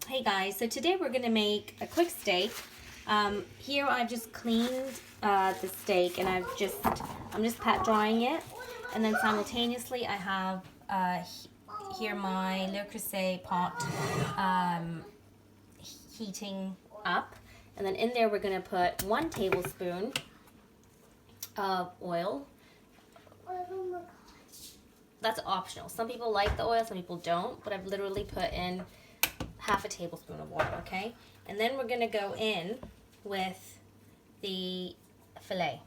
Hey guys, so today we're going to make a quick steak. Here I've just cleaned the steak and I'm just pat drying it, and then simultaneously I have here my Le Creuset pot heating up, and then in there we're going to put 1 tablespoon of oil. That's optional. Some people like the oil, some people don't, but I've literally put in half a tablespoon of oil, okay? And then we're gonna go in with the filet.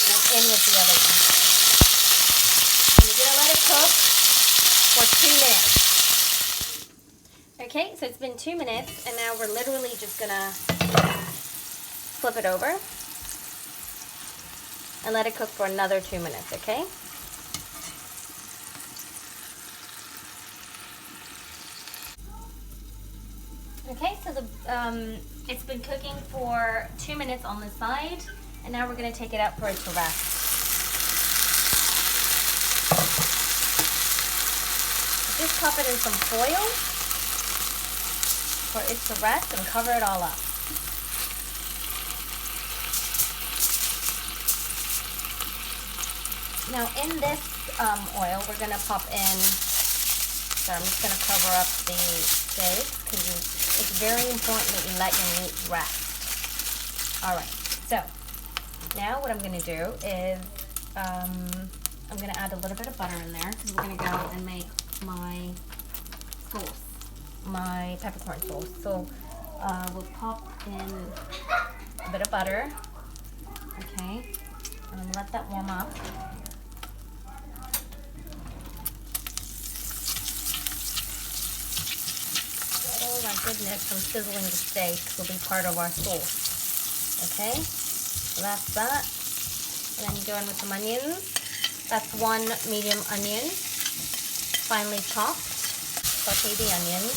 And in with the other one. And you're gonna let it cook for 2 minutes. Okay, so it's been 2 minutes, and now we're literally just gonna flip it over and let it cook for another 2 minutes, okay? Okay, so it's been cooking for 2 minutes on the side, and now we're going to take it out for it to rest. Just pop it in some foil for it to rest and cover it all up. Now in this oil, we're going to pop in, so I'm just going to cover up the steak because it's very important that you let your meat rest. Alright, so now what I'm going to do is I'm going to add a little bit of butter in there because we're going to go and make my sauce, my peppercorn sauce. So we'll pop in a bit of butter, okay, and let that warm up. Oh my goodness, some sizzling the steak will be part of our sauce. Okay, so that's that. And then you go in with some onions. That's 1 medium onion, finely chopped. Saute the onions.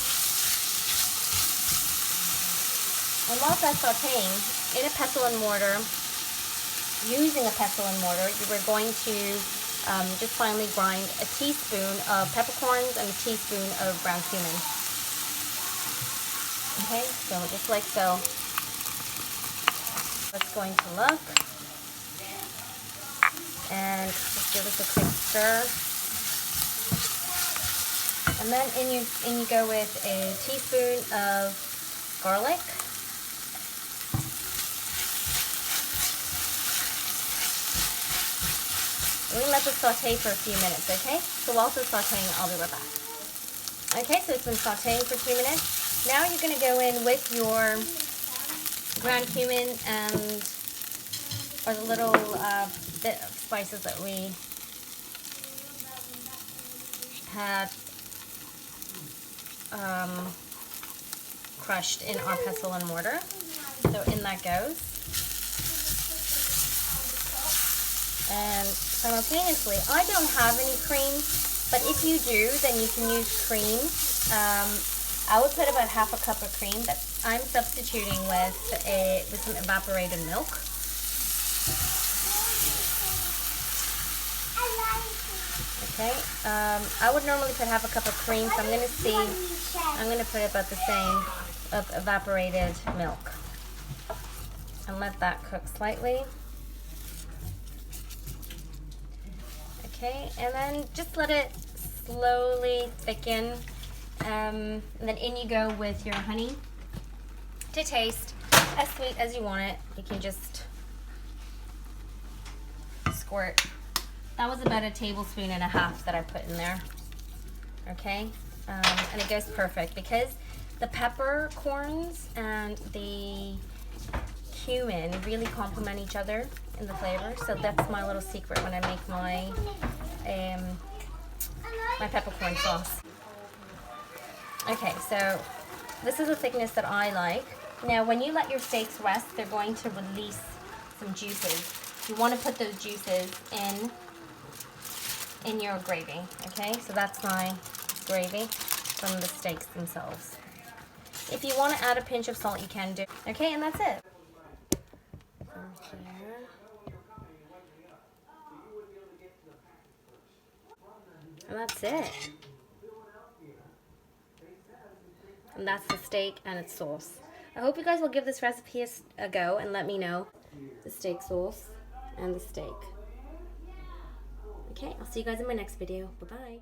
And whilst that's sauteing, in a pestle and mortar, using a pestle and mortar, we're going to just finely grind a teaspoon of peppercorns and a teaspoon of ground cumin. Okay, so just like so. It's going to look. And just give us a quick stir. And then in you go with a teaspoon of garlic. We're going to let this saute for a few minutes, okay? So whilst it's sauteing, I'll be right back. Okay, so it's been sauteing for 2 minutes. Now you're going to go in with your ground cumin and or the little bit of spices that we had crushed in our pestle and mortar. So in that goes. And simultaneously, I don't have any cream, but if you do, then you can use cream. I would put about half a cup of cream, but I'm substituting with some evaporated milk. Okay, I would normally put half a cup of cream, so I'm going to put about the same of evaporated milk. And let that cook slightly. Okay, and then just let it slowly thicken. And then in you go with your honey to taste, as sweet as you want it. You can just squirt. That was about 1.5 tablespoons that I put in there. Okay, and it goes perfect because the peppercorns and the cumin really complement each other in the flavor. So that's my little secret when I make my my peppercorn sauce. Okay, so this is the thickness that I like. Now, when you let your steaks rest, they're going to release some juices. You want to put those juices in your gravy, okay? So that's my gravy from the steaks themselves. If you want to add a pinch of salt, you can do. Okay, and that's it. there. And that's it. And that's the steak and its sauce. I hope you guys will give this recipe a go and let me know the steak sauce and the steak. Okay, I'll see you guys in my next video. Bye-bye.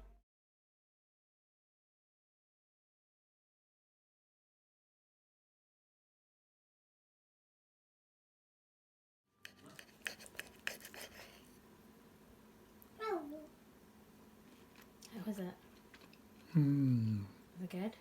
How was it? Was it good?